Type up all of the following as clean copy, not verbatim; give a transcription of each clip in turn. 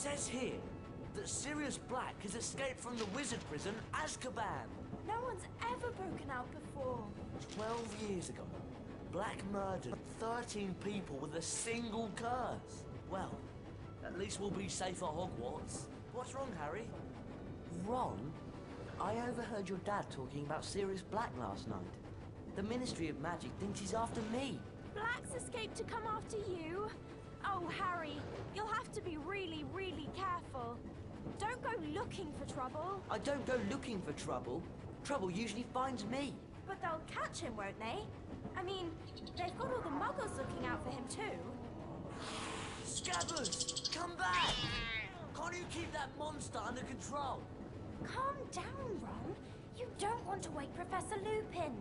says here that Sirius Black has escaped from the wizard prison Azkaban. No one's ever broken out before. 12 years ago, Black murdered 13 people with a single curse. Well, at least we'll be safe at Hogwarts. What's wrong, Harry? Ron, I overheard your dad talking about Sirius Black last night. The Ministry of Magic thinks he's after me. Black's escaped to come after you? Oh, Harry, you'll have to be really, really careful. Don't go looking for trouble. I don't go looking for trouble. Trouble usually finds me. But they'll catch him, won't they? I mean, they've got all the muggles looking out for him too. Scabbers, come back! Can't you keep that monster under control? Calm down, Ron. You don't want to wake Professor Lupin.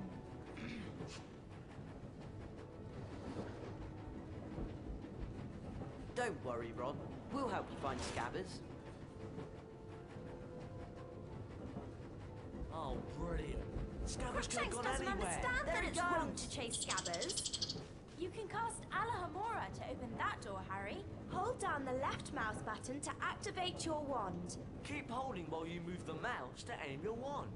Don't worry, Ron. We'll help you find Scabbers. Oh, brilliant. Scabbers could have Crookshanks gone doesn't anywhere. understand There that he it's goes. wrong to chase Scabbers. You can cast Alahamora to open that door, Harry. Hold down the left mouse button to activate your wand. Keep holding while you move the mouse to aim your wand.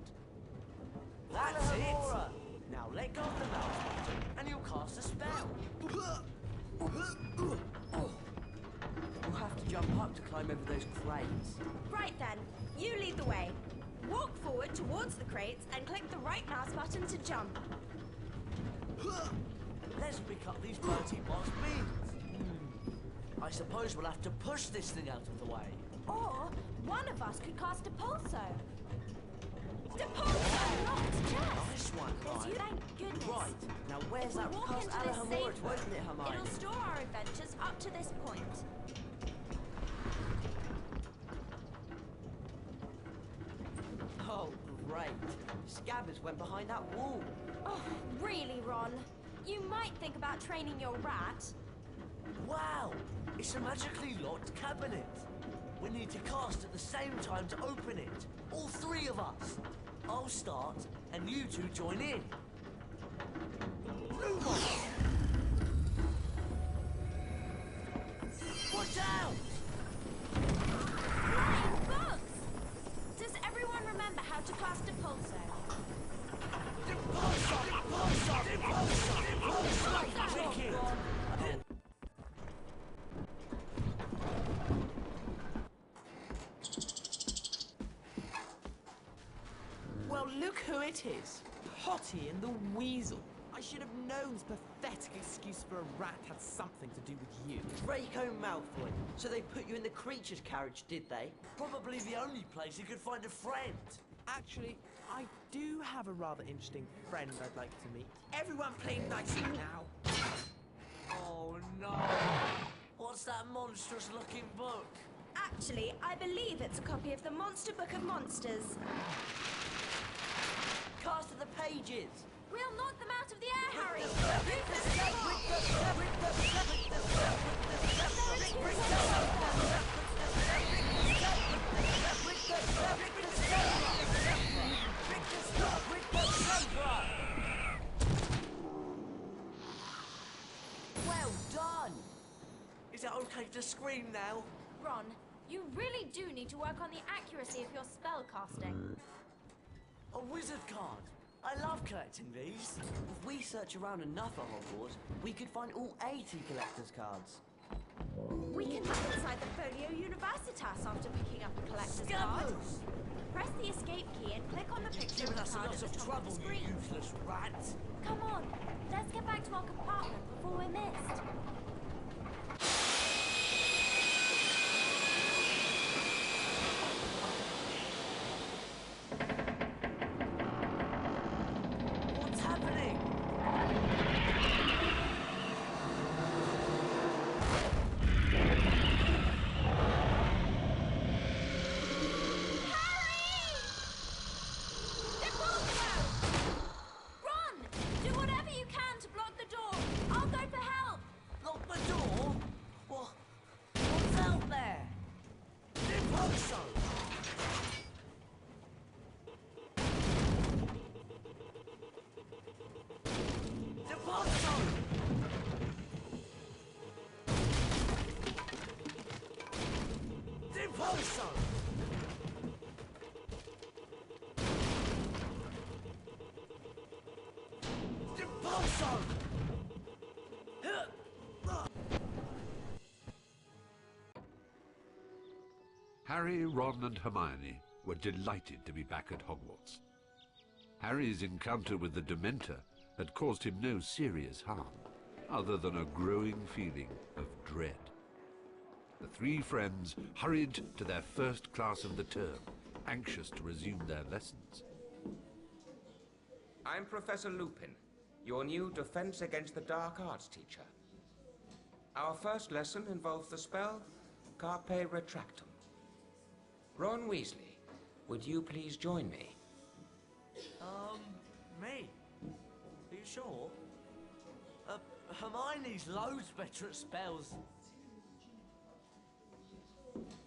That's Alahamora. it! Now let go of the mouse button and you'll cast a spell. We'll have to jump up to climb over those crates. Right then, you lead the way. Walk forward towards the crates and click the right mouse button to jump. Let's pick up these 13 box beans. I suppose we'll have to push this thing out of the way. Or one of us could cast a pulso. Depulso, not chest. Nice one, There's you, Hermione. thank goodness. Right, now where's If we that walk cast into this Alahamora safe to open it, Hermione? It'll store our adventures up to this point. Oh, great. Scabbers went behind that wall. Oh, really, Ron? You might think about training your rat. Wow, it's a magically locked cabinet. We need to cast at the same time to open it. All three of us. I'll start, and you two join in. Blue one. Watch out! Flying bugs! Does everyone remember how to cast a pulso? Well, look who it is. Potty and the Weasel. I should have known this pathetic excuse for a rat had something to do with you. Draco Malfoy. So they put you in the creature's carriage, did they? Probably the only place he could find a friend. Actually, I do have a rather interesting friend I'd like to meet. Everyone play nicely now. Oh no! What's that monstrous looking book? Actually, I believe it's a copy of the Monster Book of Monsters. Cast at the pages. We'll knock them out of the air, Harry! Well done! Is it okay to scream now? Ron, you really do need to work on the accuracy of your spell casting. A wizard card! I love collecting these. If we search around enough at Hogwarts, we could find all 80 collector's cards. We can look inside the Folio Universitas after picking up a collector's card. Scabbers! Press the escape key and click on the picture of Giving the us a card lot at the of top of trouble, the you screen. useless rat! Come on, let's get back to our compartment before we're missed. What's happening? Run! Do whatever you can to block the door. I'll go for help. Lock Also! Harry, Ron and Hermione were delighted to be back at Hogwarts. Harry's encounter with the Dementor had caused him no serious harm, other than a growing feeling of dread. The three friends hurried to their first class of the term, anxious to resume their lessons. I'm Professor Lupin, your new Defense Against the Dark Arts teacher. Our first lesson involves the spell Carpe Retractum. Ron Weasley, would you please join me? Me? Are you sure? Hermione's loads better at spells.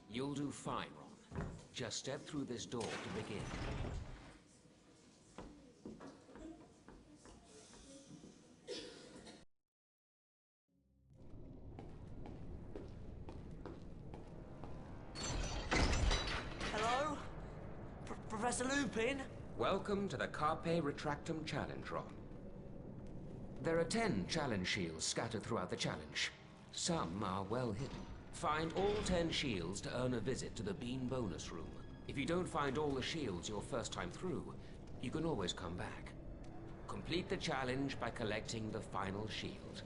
You'll do fine, Ron. Just step through this door to begin. Hello? Professor Lupin? Welcome to the Carpe Retractum Challenge, Ron. There are 10 challenge shields scattered throughout the challenge. Some are well hidden. Find all 10 shields to earn a visit to the Bean bonus room. If you don't find all the shields your first time through, you can always come back. Complete the challenge by collecting the final shield.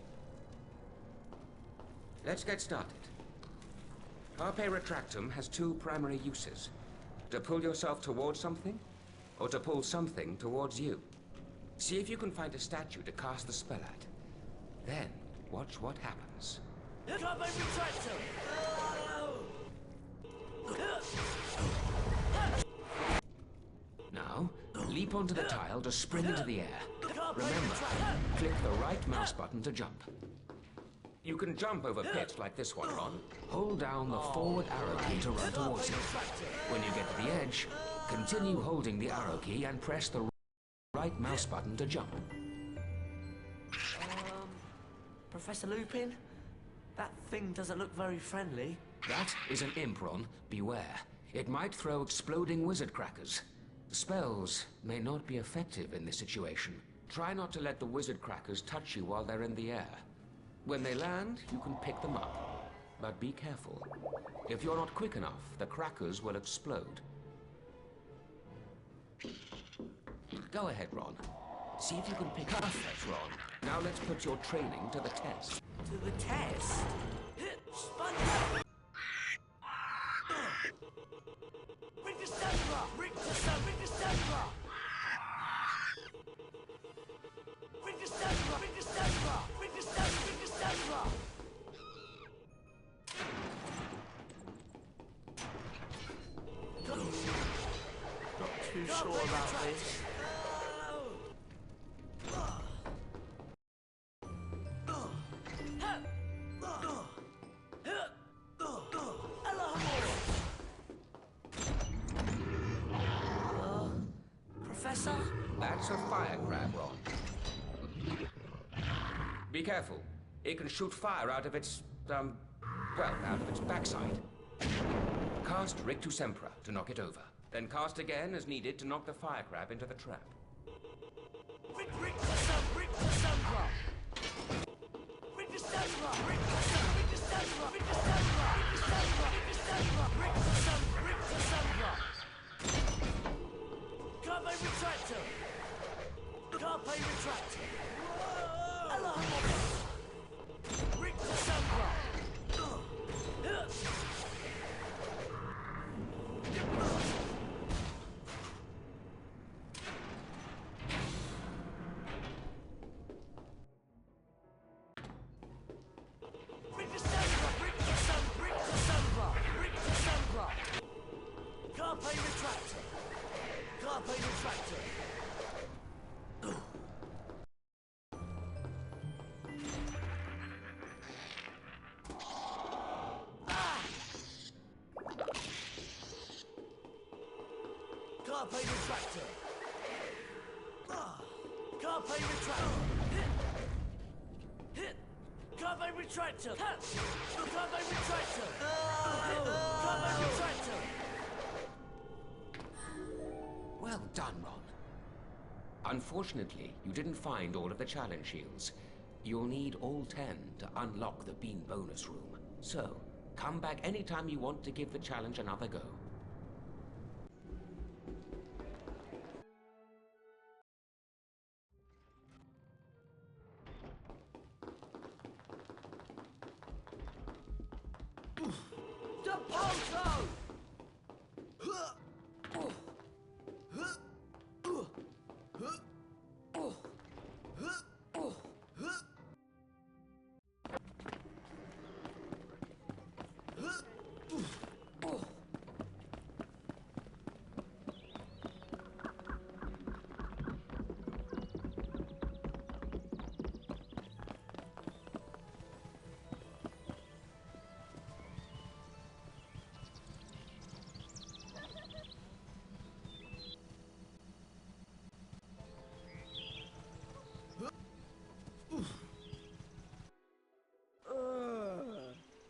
Let's get started. Carpe Retractum has 2 primary uses. To pull yourself towards something, or to pull something towards you. See if you can find a statue to cast the spell at. Then, watch what happens. Carpe Retractum! Now, leap onto the tile to spring into the air. Remember, click the right mouse button to jump. You can jump over pits like this one, Ron. Hold down the forward arrow key to run towards it. When you get to the edge, continue holding the arrow key and press the right mouse button to jump. Professor Lupin? That thing doesn't look very friendly. That is an imp, Ron. Beware. It might throw exploding wizard crackers. Spells may not be effective in this situation. Try not to let the wizard crackers touch you while they're in the air. When they land, you can pick them up. But be careful. If you're not quick enough, the crackers will explode. Go ahead, Ron. See if you can pick up that, Ron. Now let's put your training to the test. To the test? Sponge! Ring the Sandra! Ring the Sandra! Ring the Sandra! Ring the Sandra! Ring the Sandra! Ring the Sandra! Ring the Sandra! Not too sure about this. Professor? That's a fire crab, Ron. Be careful. It can shoot fire out of its, out of its backside. Cast Rictu Sempra to knock it over. Then cast again as needed to knock the fire crab into the trap. Ring the Sandra! Ring the Sandra! Ring the Sandra! Ring the Sandra! Ring the Sandra! Ring the Sandra! Ring the Sandra! Ring the Sandra! Ring the Sandra! Ring the Sandra! Carpe Retractum! Carpe Retractum! Alahomora! Ring the Sandra! Ring the Sandra! Ring the Sandra! Ring the Sandra! Ring the Sandra! Carpe Retractum! Carpe Retractum! Carpe Retractor! Carpe Retractor! Hit! Carpe Retractor! Carpe Retractor! Carpe Retractor! Well done, Ron. Unfortunately, you didn't find all of the challenge shields. You'll need all 10 to unlock the beam bonus room. So, come back anytime you want to give the challenge another go.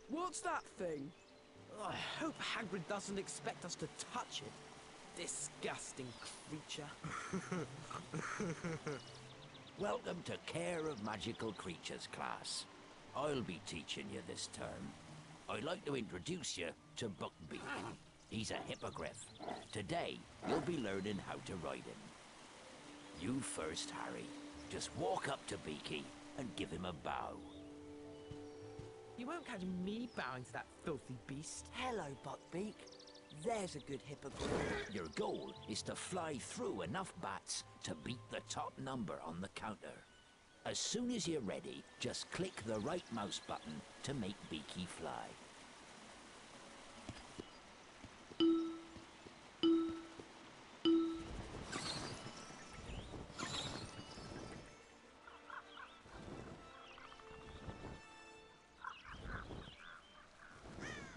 What's that thing? I hope Hagrid doesn't expect us to touch it. Disgusting creature. Welcome to Care of Magical Creatures class. I'll be teaching you this term. I'd like to introduce you to Buckbeak. He's a hippogriff. Today, you'll be learning how to ride him. You first, Harry. Just walk up to Beaky and give him a bow. You won't catch me bowing to that filthy beast. Hello, Buckbeak. There's a good hippogriff. Your goal is to fly through enough bats to beat the top number on the counter. As soon as you're ready, just click the right mouse button to make Beaky fly.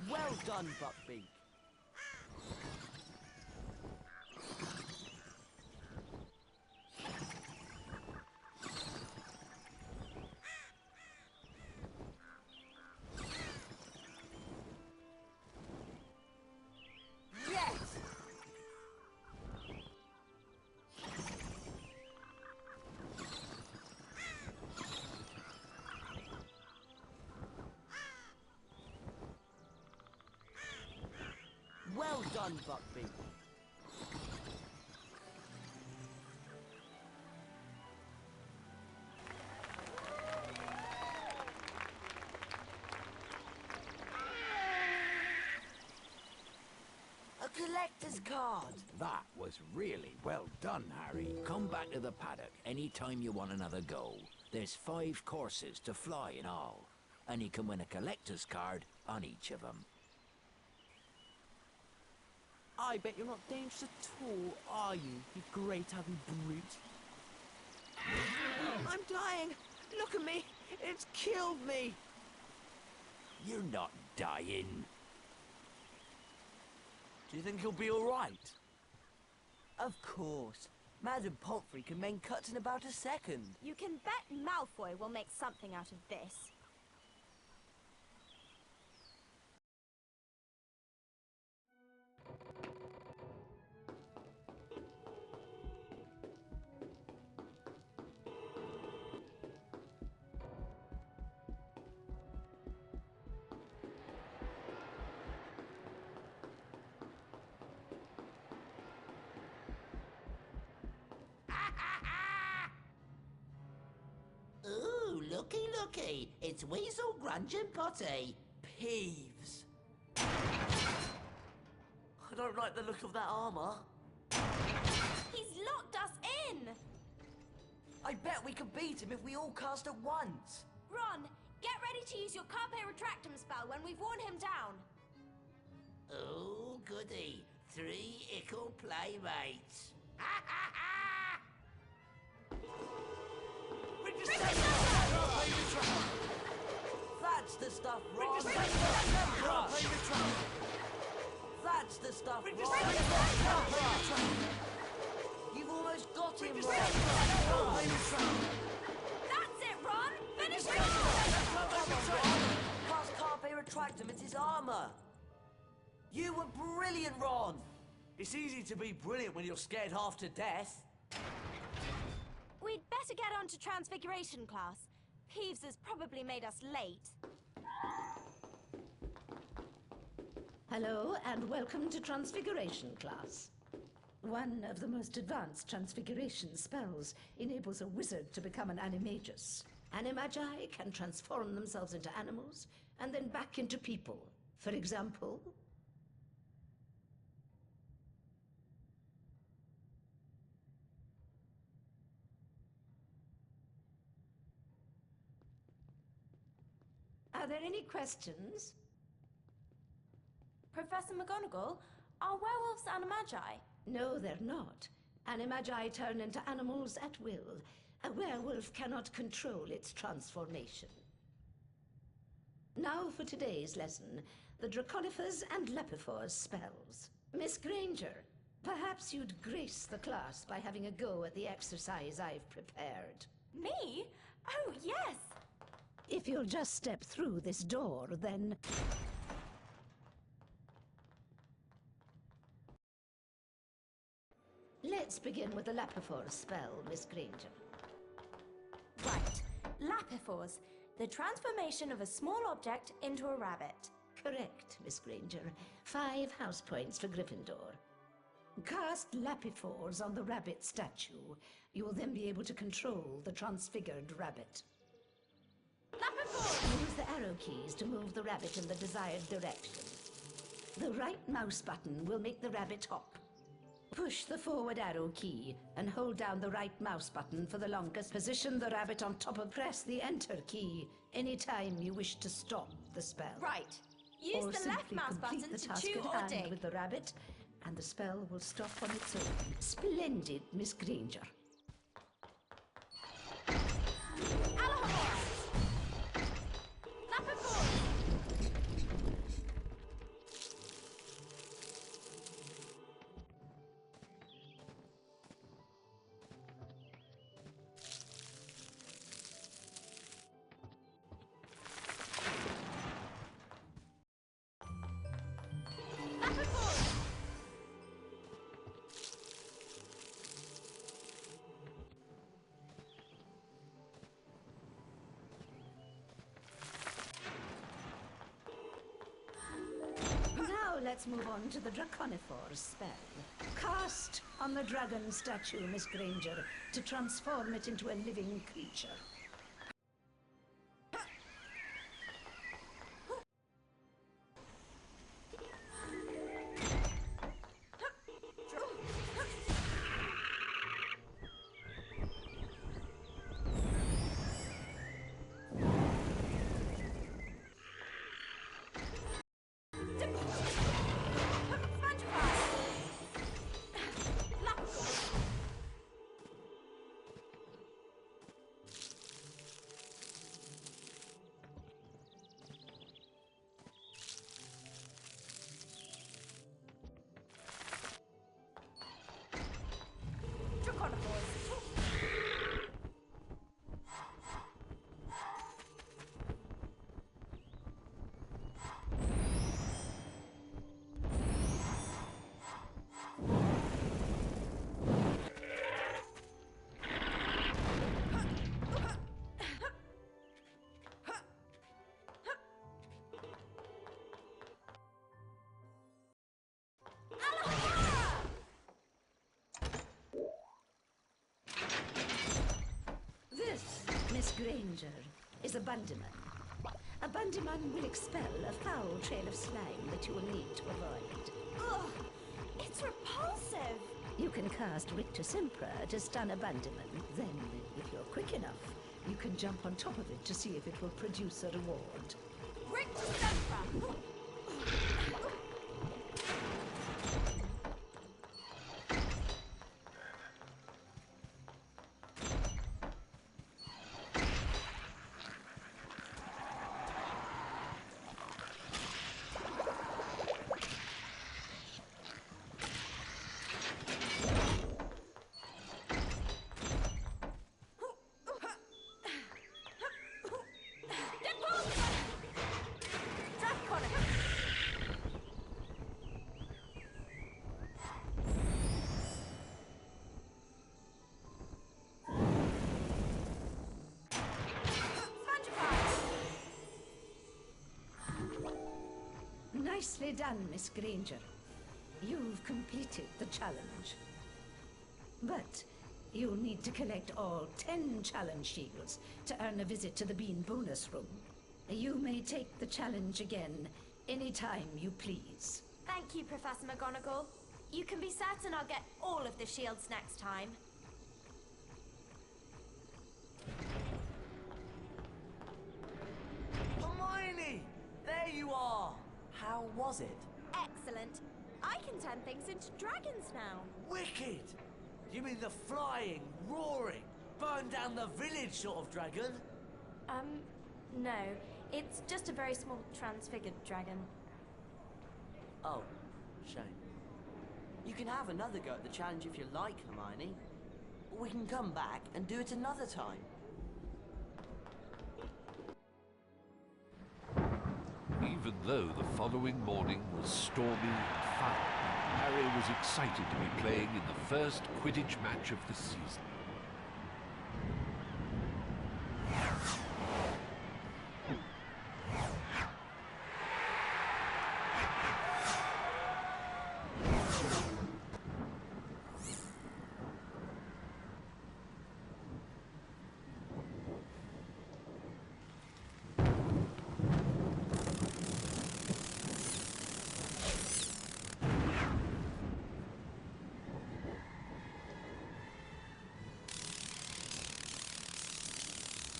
Well done, Buckbeak. Well done, Buckbeak. A collector's card. That was really well done, Harry. Come back to the paddock anytime you want another go. There's 5 courses to fly in all, and you can win a collector's card on each of them. I bet you're not dangerous at all, are you, you great ugly brute? I'm dying! Look at me! It's killed me! You're not dying. Do you think he'll be all right? Of course. Madam Pomfrey can mend cuts in about a second. You can bet Malfoy will make something out of this. Ooh, looky, looky. It's Weasel, Grunge and Potty. Peeves. I don't like the look of that armour. He's locked us in! I bet we could beat him if we all cast at once. Ron, get ready to use your Carpe Retractum spell when we've worn him down. Oh, goody. 3 ickle playmates. That's the stuff, Ron. That's the stuff, Ron. You've almost got him, Ron. That's it, Ron! Finish him off! Cast Carpe Retractum, it's his armour. You were brilliant, Ron. It's easy to be brilliant when you're scared half to death. we'd better get on to Transfiguration class. Peeves has probably made us late. Hello, and welcome to Transfiguration class. One of the most advanced transfiguration spells enables a wizard to become an animagus. Animagi can transform themselves into animals and then back into people. For example... Are there any questions? Professor McGonagall, are werewolves animagi? No, they're not. Animagi turn into animals at will. A werewolf cannot control its transformation. Now for today's lesson, the Draconifers and Lepifors spells. Miss Granger, perhaps you'd grace the class by having a go at the exercise I've prepared. Me? Oh, yes! If you'll just step through this door, then... Let's begin with the Lepifors spell, Miss Granger. Right. Lapifors, the transformation of a small object into a rabbit. Correct, Miss Granger. 5 house points for Gryffindor. Cast Lapifors on the rabbit statue. You will then be able to control the transfigured rabbit. Lapifors! Use the arrow keys to move the rabbit in the desired direction. The right mouse button will make the rabbit hop. Push the forward arrow key and hold down the right mouse button for the longest. Position the rabbit on top of... Press the enter key anytime you wish to stop the spell. Right. Use Or the left simply mouse complete button the to task chew at or hand dig. with the rabbit, and the spell will stop on its own. Splendid, Miss Granger. Alahamora! Lapifors! Lapifors! Now let's move on to the Draconifors spell. Cast on the dragon statue, Miss Granger, to transform it into a living creature. This, Miss Granger, is a Bundyman. A Bundyman will expel a foul trail of slime that you will need to avoid. Ugh! It's repulsive! You can cast Rictus Impra to stun a Bundyman. Then, if you're quick enough, you can jump on top of it to see if it will produce a reward. Rictus Sempra! Nicely done, Miss Granger. You've completed the challenge. But you'll need to collect all 10 challenge shields to earn a visit to the Bean bonus room. You may take the challenge again anytime you please. Thank you, Professor McGonagall. You can be certain I'll get all of the shields next time. Hermione! There you are! How was it? Excellent. I can turn things into dragons now. Wicked! You mean the flying, roaring, burn down the village sort of dragon? No. It's just a very small transfigured dragon. Oh, shame. You can have another go at the challenge if you like, Hermione. We can come back and do it another time. Even though the following morning was stormy and foul, Harry was excited to be playing in the first Quidditch match of the season.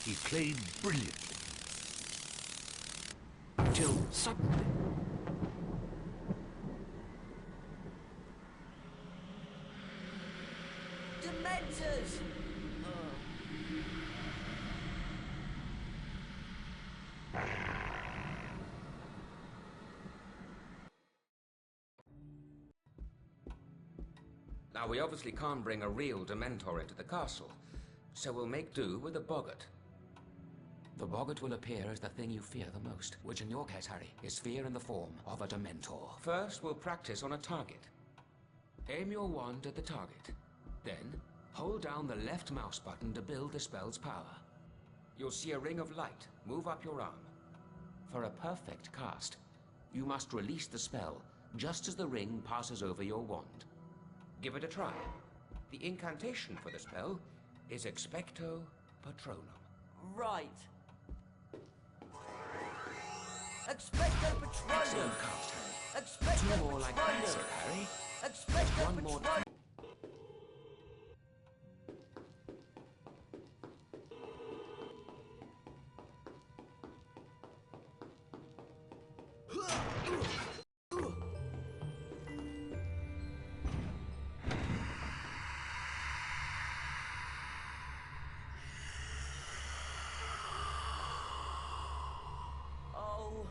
He played brilliantly. Until suddenly... Dementors! Now, we obviously can't bring a real Dementor into the castle, so we'll make do with a boggart. The boggart will appear as the thing you fear the most, which in your case, Harry, is fear in the form of a Dementor. First, we'll practice on a target. Aim your wand at the target. Then, hold down the left mouse button to build the spell's power. You'll see a ring of light move up your arm. For a perfect cast, you must release the spell just as the ring passes over your wand. Give it a try. The incantation for the spell is Expecto Patronum. Right. Expecto Patronum! Excellent cast, Harry. Expecto Two more like that, Patronum! said Harry. Expecto One more. Patronum! Oh,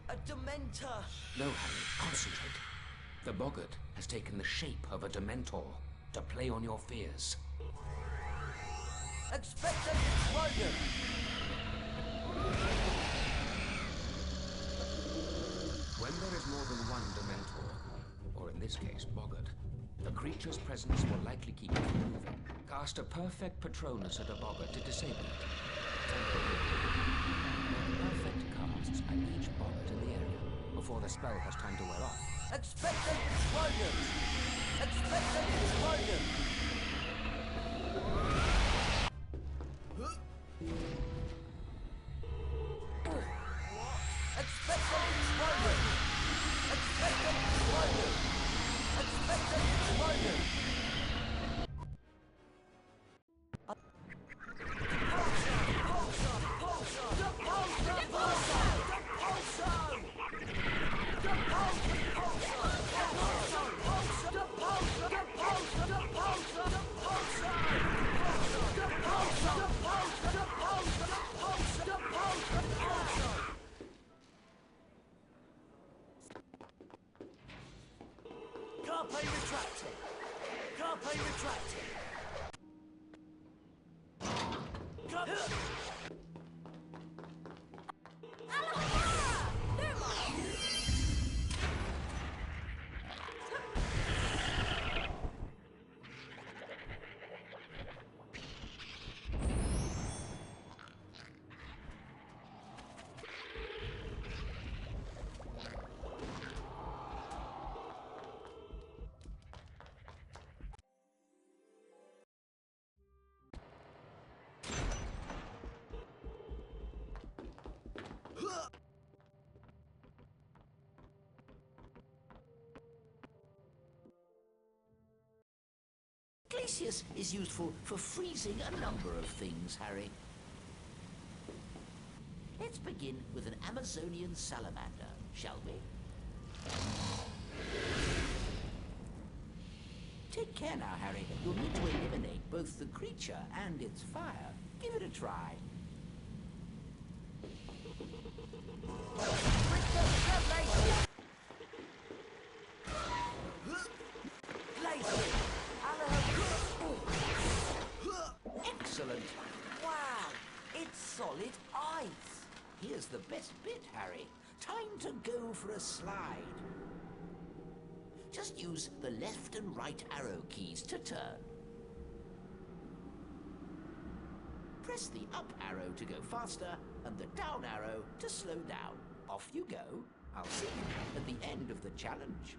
a Dementor! No, Harry, concentrate. The boggart has taken the shape of a Dementor to play on your fears. Expecto Patronum! When there is more than one Dementor, or in this case, boggart, the creature's presence will likely keep you from moving. Cast a perfect Patronus at a boggart to disable it. Make perfect casts at each boggart in the area before the spell has time to wear off. Expecto Patronum! Expecto Patronum! Expecto Patronum! Expecto Patronum! Expecto Patronum! Carpe retracted! Carpe retracted! Carpe... glacius is useful for freezing a number of things, Harry. Let's begin with an Amazonian salamander, shall we? Take care now, Harry. You'll need to eliminate both the creature and its fire. Give it a try. Excellent. Wow, it's solid ice. Here's the best bit, Harry. Time to go for a slide. Just use the left and right arrow keys to turn. Press the up arrow to go faster and the down arrow to slow down. Off you go. I'll see you at the end of the challenge.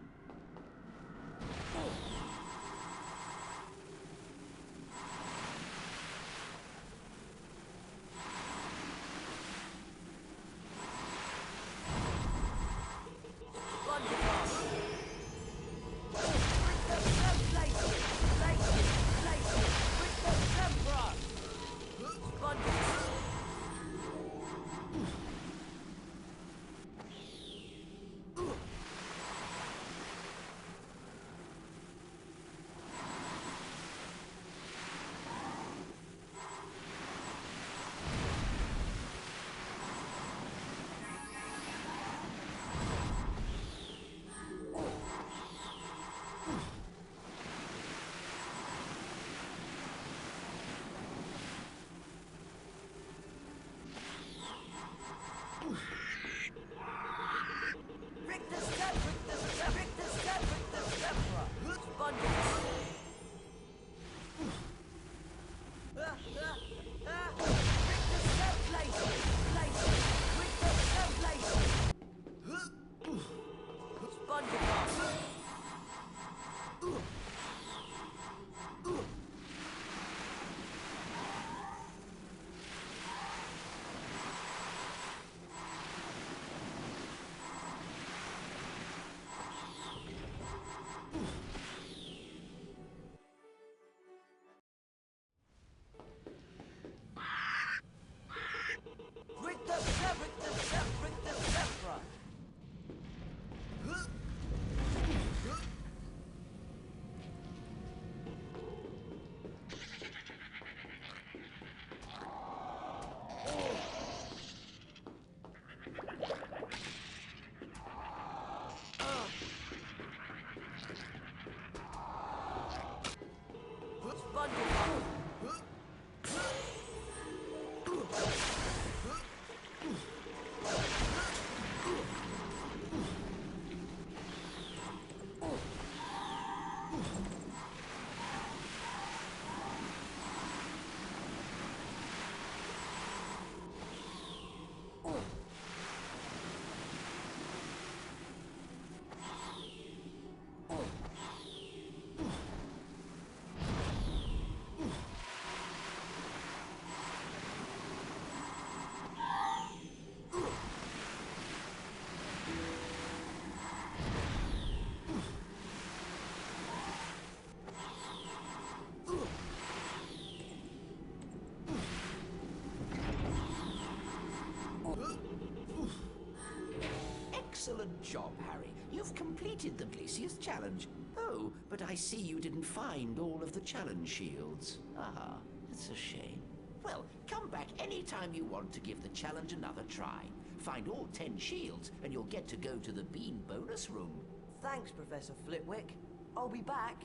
Excellent job, Harry. You've completed the Glacius challenge. Oh, but I see you didn't find all of the challenge shields. Ah, it's a shame. Well, come back anytime you want to give the challenge another try. Find all 10 shields, and you'll get to go to the Bean bonus room. Thanks, Professor Flitwick. I'll be back.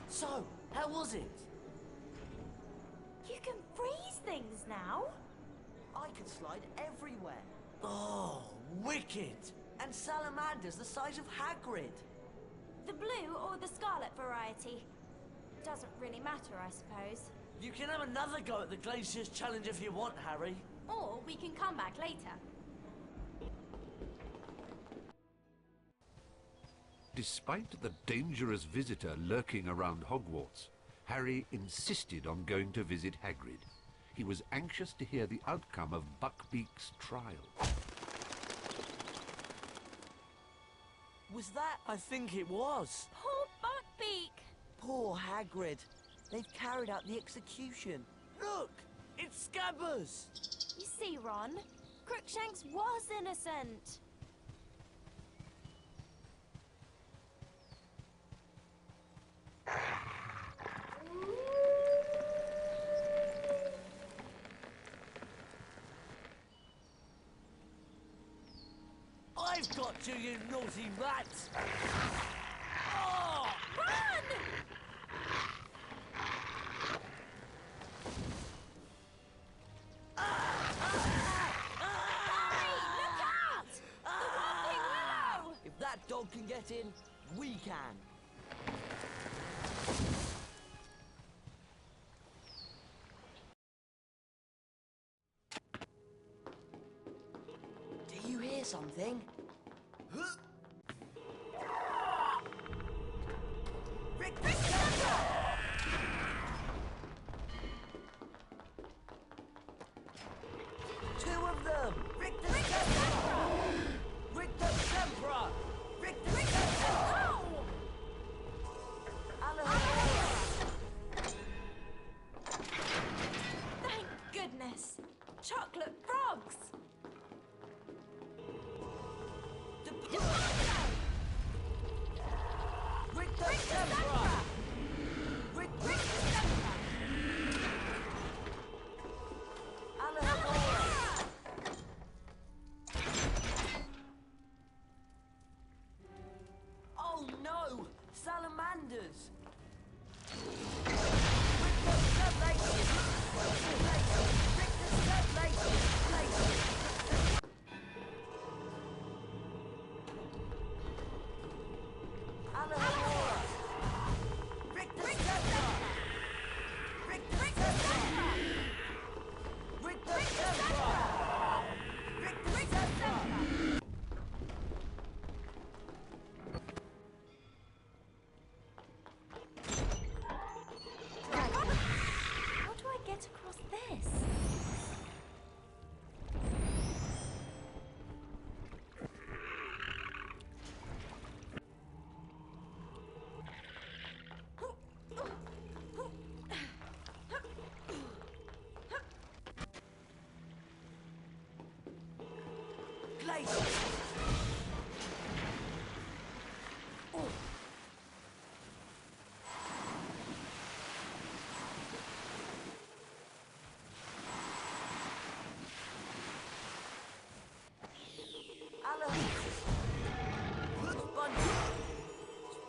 So, how was it? You can freeze things now. I can slide everywhere. Oh, wicked! And salamanders the size of Hagrid. The blue or the scarlet variety. Doesn't really matter, I suppose. You can have another go at the Glaciers challenge if you want, Harry. Or we can come back later. Despite the dangerous visitor lurking around Hogwarts, Harry insisted on going to visit Hagrid. He was anxious to hear the outcome of Buckbeak's trial. Was that? I think it was. Poor Buckbeak! Poor Hagrid. They've carried out the execution. Look! It's Scabbers! You see, Ron, Crookshanks was innocent. I've got you, you naughty rats! Oh! Run! Harry, look out! The Whomping Willow! If that dog can get in, we can. Do you hear something? Rick, two of them! Rick the Scepter! Rick the Scepter! Rick the Scepter! Thank goodness. Chocolate frogs! Rick the Scepter! Rick the Scepter! Oh no! Salamanders! Rick the Scepter! Rick the Scepter! Rick the Scepter! Rick the Scepter! Rick the Scepter! Rick the Scepter! How do I get across this? Glacier!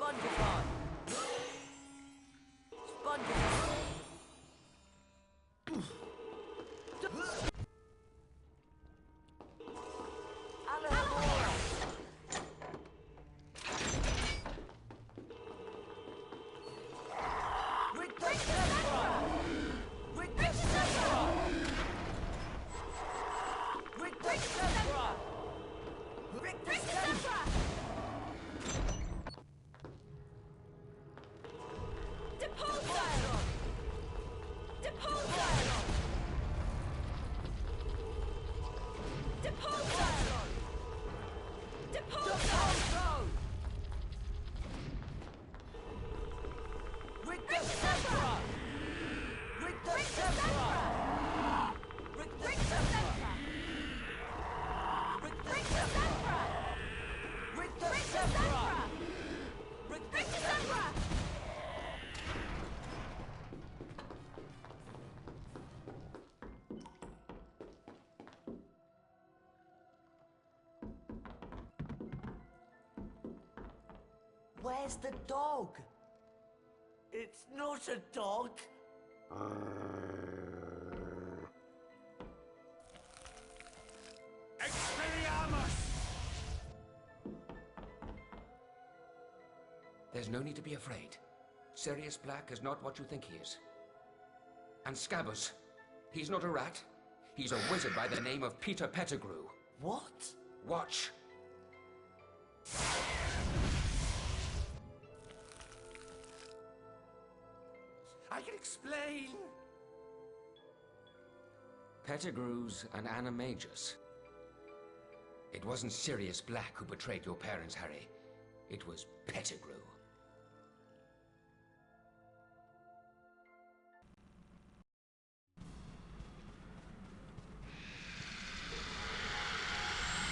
Spongebob! Spongebob! Alohomora! Rick the Scepter! Rick the Scepter! Rick the Scepter! Rick the Scepter! Depulso! Depulso! Depulso! Depulso! Rick the Scepter! Rick the Scepter! Rick the Scepter! Rick the Scepter! Rick the Scepter! Rick the Scepter! Where's the dog? It's not a dog. Expelliarmus! There's no need to be afraid. Sirius Black is not what you think he is. And Scabbers, he's not a rat. He's a wizard by the name of Peter Pettigrew. What? Watch. I can explain. Pettigrew's an animagus. It wasn't Sirius Black who betrayed your parents, Harry. It was Pettigrew.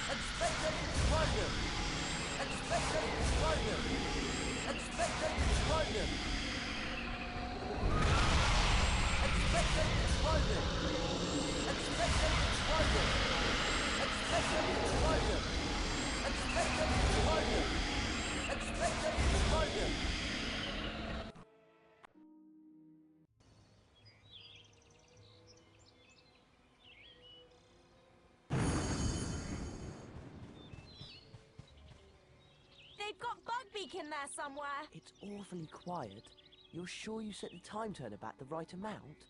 Expected explosion! Expected explosion! Expected explosion! Expected explosion! Expected explosion! Expected explosion! Expected explosion! Expected explosion! They've got Bugbeak in there somewhere. It's awfully quiet. You're sure you set the time turner back the right amount?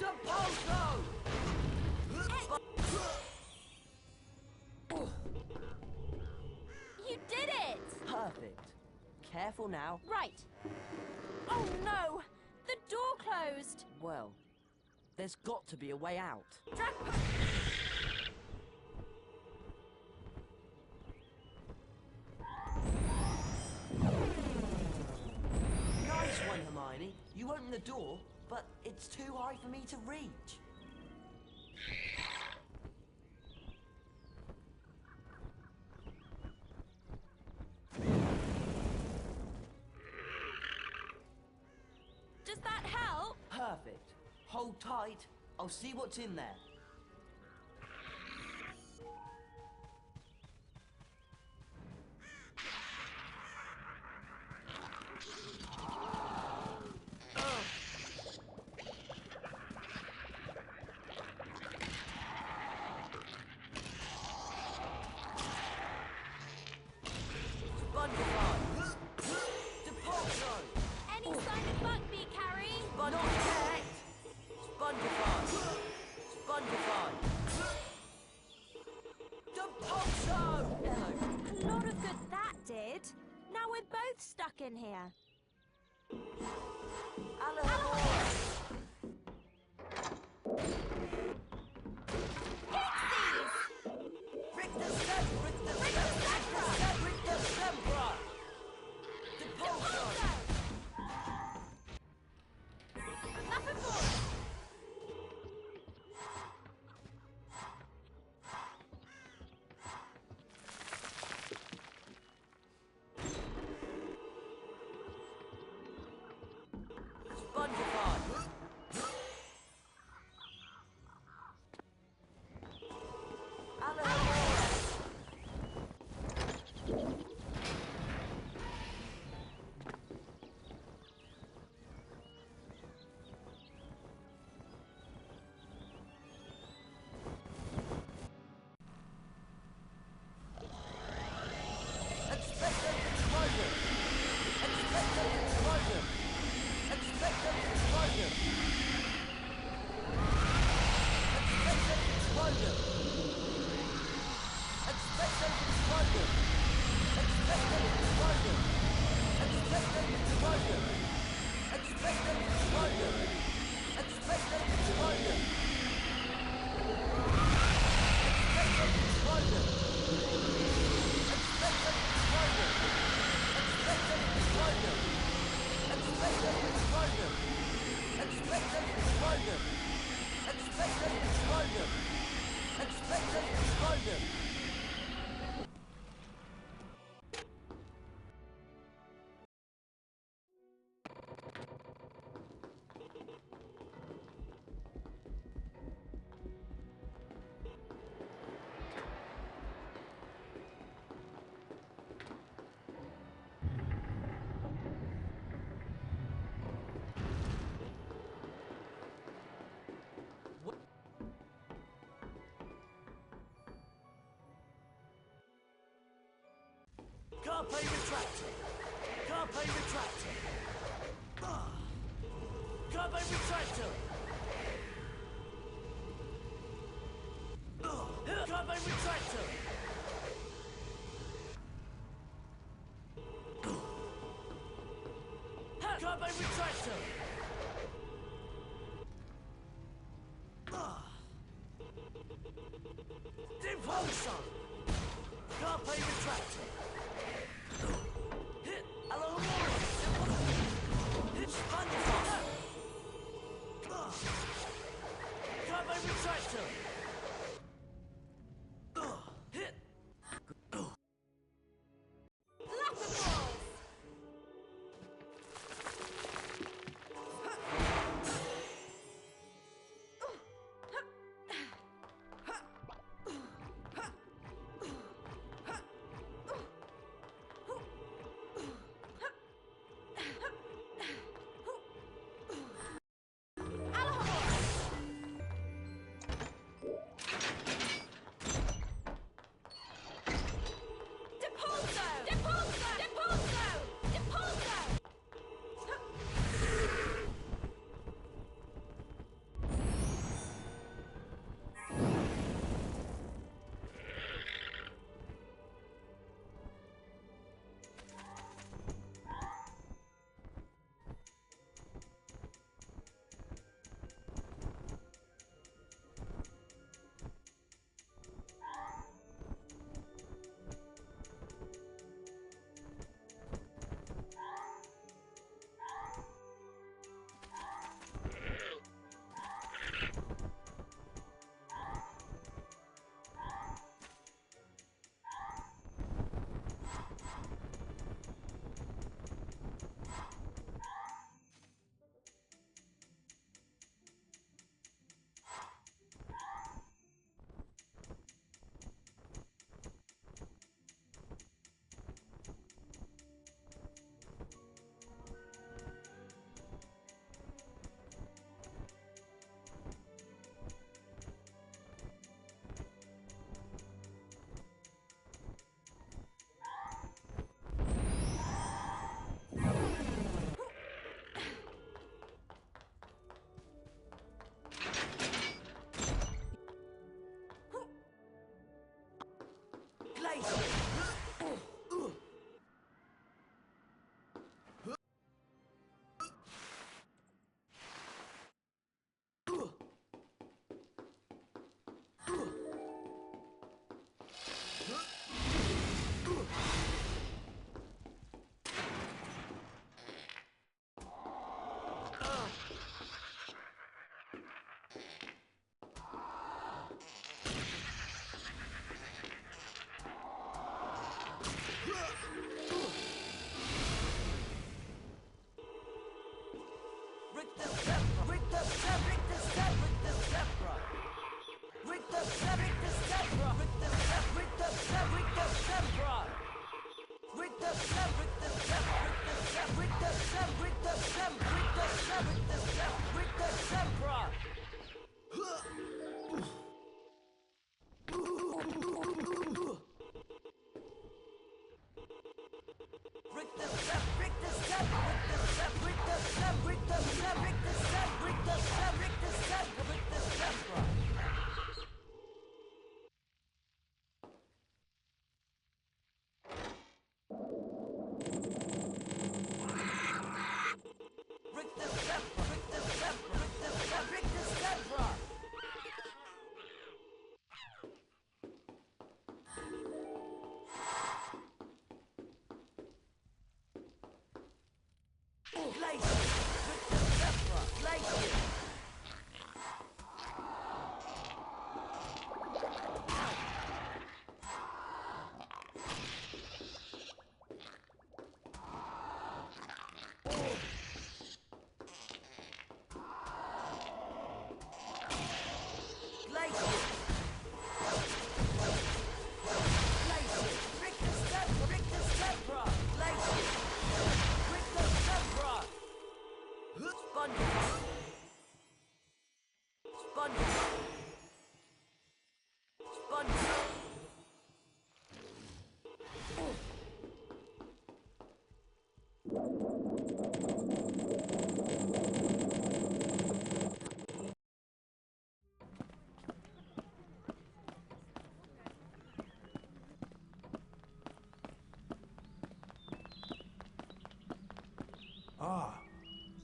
Depulso! You did it! Perfect. Careful now. Right. Oh no! The door closed! Well, there's got to be a way out. Drag... Nice one, Hermione. You opened the door, but it's too high for me to reach. Does that help? Perfect. Hold tight. I'll see what's in there. Any sign of Bugbeak, Harry? Not yet! Spongify! Spongify! Depulso! A lot of good that did. Now we're both stuck in here. Alohomora! Pixies! Rictus Sem! Rictus Sem! Rictus Sem! Rictus Sempra! Depulso! Up and forward! Spongify! Alohomora! Expected explosion! Expected explosion! Expected explosion! Expected explosion! Expected explosion! Expected explosion! Expected explosion! Expected explosion! Expected explosion! Expected explosion! Expected explosion! Expected explosion! Expected explosion! Expected explosion! Expected explosion! Expected explosion! Carpe retractor! Carpe retractor! Carpe retractor! Carpe retractor! Carpe retractor!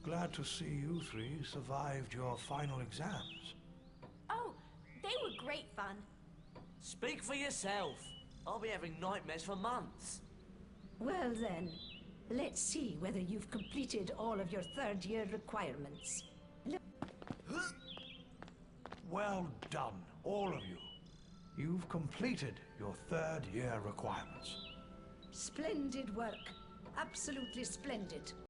Glad to see you three survived your final exams. Oh, they were great fun. Speak for yourself. I'll be having nightmares for months. Well then, let's see whether you've completed all of your third-year requirements. Well done, all of you. You've completed your third-year requirements. Splendid work. Absolutely splendid.